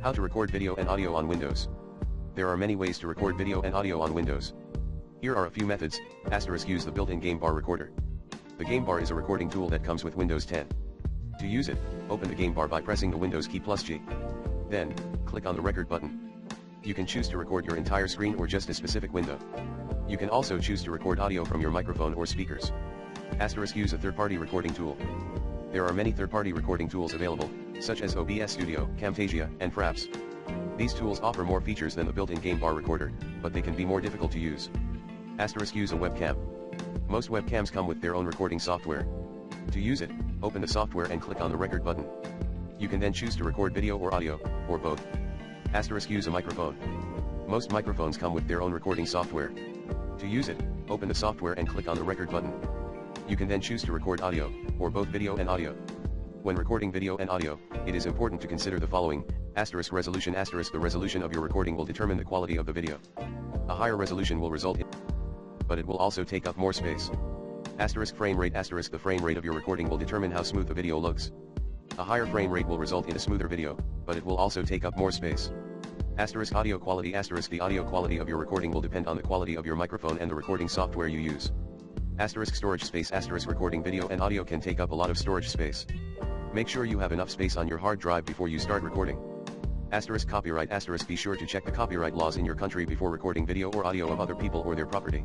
How to record video and audio on Windows. There are many ways to record video and audio on Windows. Here are a few methods. Use the built-in game bar recorder. The game bar is a recording tool that comes with Windows 10. To use it, open the game bar by pressing the Windows key plus G. Then, click on the record button. You can choose to record your entire screen or just a specific window. You can also choose to record audio from your microphone or speakers. Use a third-party recording tool. There are many third-party recording tools available, such as OBS Studio, Camtasia, and Fraps. These tools offer more features than the built-in game bar recorder, but they can be more difficult to use. Use a webcam. Most webcams come with their own recording software. To use it, open the software and click on the record button. You can then choose to record video or audio, or both. Use a microphone. Most microphones come with their own recording software. To use it, open the software and click on the record button. You can then choose to record audio, or both video and audio. When recording video and audio, it is important to consider the following: resolution. The resolution of your recording will determine the quality of the video. A higher resolution will result in, but it will also take up more space. Frame rate. The frame rate of your recording will determine how smooth the video looks. A higher frame rate will result in a smoother video, but it will also take up more space. Audio quality. The audio quality of your recording will depend on the quality of your microphone and the recording software you use. Storage space. Recording video and audio can take up a lot of storage space. Make sure you have enough space on your hard drive before you start recording. Copyright. Be sure to check the copyright laws in your country before recording video or audio of other people or their property.